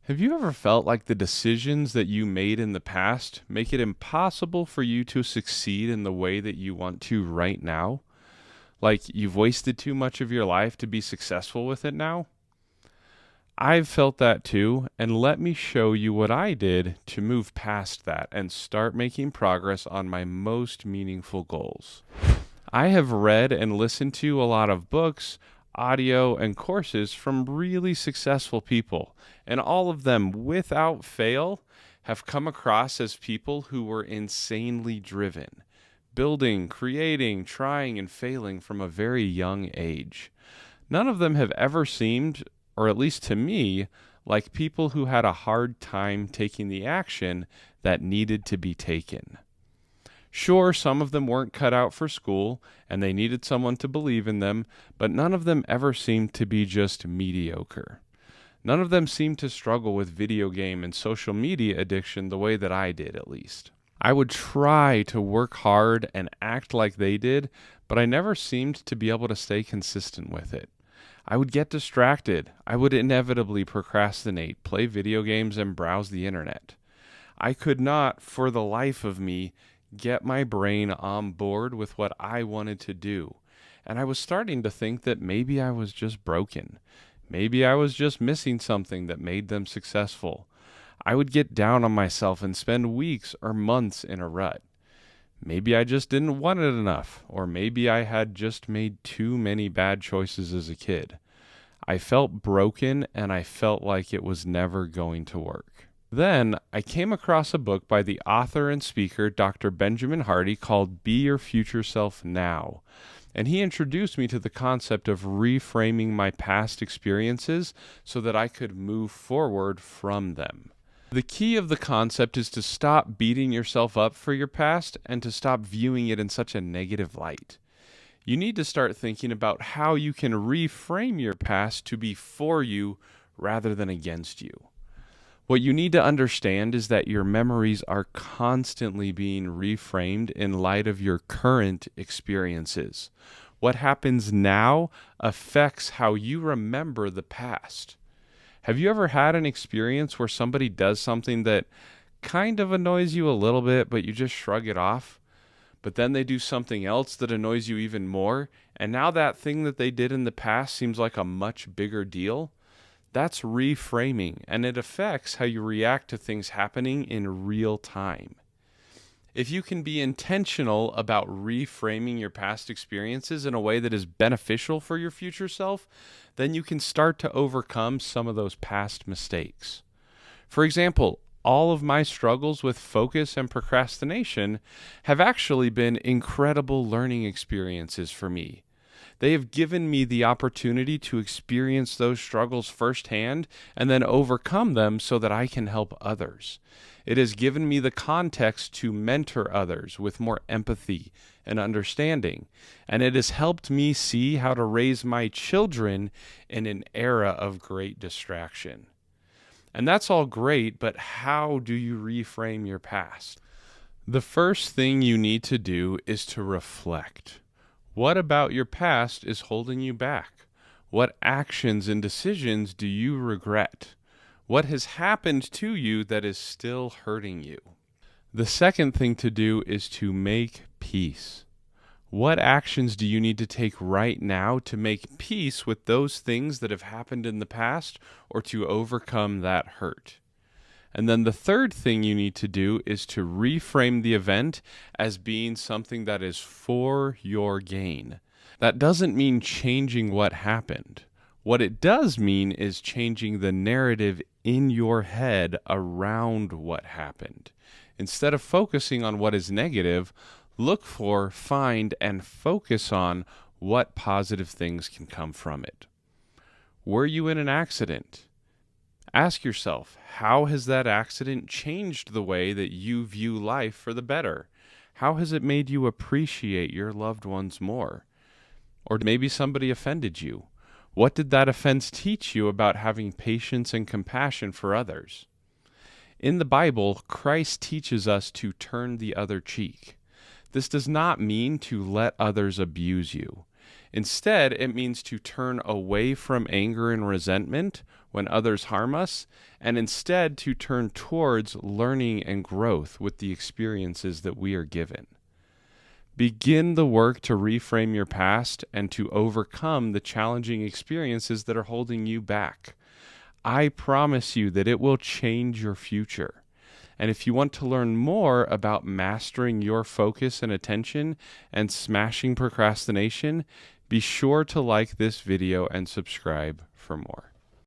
Have you ever felt like the decisions that you made in the past make it impossible for you to succeed in the way that you want to right now? Like you've wasted too much of your life to be successful with it now? I've felt that too, and let me show you what I did to move past that and start making progress on my most meaningful goals. I have read and listened to a lot of books, audio, and courses from really successful people, and all of them, without fail, have come across as people who were insanely driven, building, creating, trying, and failing from a very young age. None of them have ever seemed, or at least to me, like people who had a hard time taking the action that needed to be taken. Sure, some of them weren't cut out for school, and they needed someone to believe in them, but none of them ever seemed to be just mediocre. None of them seemed to struggle with video game and social media addiction the way that I did, at least. I would try to work hard and act like they did, but I never seemed to be able to stay consistent with it. I would get distracted. I would inevitably procrastinate, play video games, and browse the internet. I could not, for the life of me, get my brain on board with what I wanted to do. And I was starting to think that maybe I was just broken. Maybe I was just missing something that made them successful. I would get down on myself and spend weeks or months in a rut. Maybe I just didn't want it enough, or maybe I had just made too many bad choices as a kid. I felt broken and I felt like it was never going to work. Then I came across a book by the author and speaker Dr. Benjamin Hardy called Be Your Future Self Now. And he introduced me to the concept of reframing my past experiences so that I could move forward from them. The key of the concept is to stop beating yourself up for your past and to stop viewing it in such a negative light. You need to start thinking about how you can reframe your past to be for you rather than against you. What you need to understand is that your memories are constantly being reframed in light of your current experiences. What happens now affects how you remember the past. Have you ever had an experience where somebody does something that kind of annoys you a little bit, but you just shrug it off? But then they do something else that annoys you even more, and now that thing that they did in the past seems like a much bigger deal? That's reframing, and it affects how you react to things happening in real time. If you can be intentional about reframing your past experiences in a way that is beneficial for your future self, then you can start to overcome some of those past mistakes. For example, all of my struggles with focus and procrastination have actually been incredible learning experiences for me. They have given me the opportunity to experience those struggles firsthand and then overcome them so that I can help others. It has given me the context to mentor others with more empathy and understanding, and it has helped me see how to raise my children in an era of great distraction. And that's all great, but how do you reframe your past? The first thing you need to do is to reflect. What about your past is holding you back? What actions and decisions do you regret? What has happened to you that is still hurting you? The second thing to do is to make peace. What actions do you need to take right now to make peace with those things that have happened in the past or to overcome that hurt? And then the third thing you need to do is to reframe the event as being something that is for your gain. That doesn't mean changing what happened. What it does mean is changing the narrative in your head around what happened. Instead of focusing on what is negative, look for, find, and focus on what positive things can come from it. Were you in an accident? Ask yourself, how has that accident changed the way that you view life for the better? How has it made you appreciate your loved ones more? Or maybe somebody offended you. What did that offense teach you about having patience and compassion for others? In the Bible, Christ teaches us to turn the other cheek. This does not mean to let others abuse you. Instead, it means to turn away from anger and resentment when others harm us, and instead to turn towards learning and growth with the experiences that we are given. Begin the work to reframe your past and to overcome the challenging experiences that are holding you back. I promise you that it will change your future. And if you want to learn more about mastering your focus and attention and smashing procrastination, be sure to like this video and subscribe for more.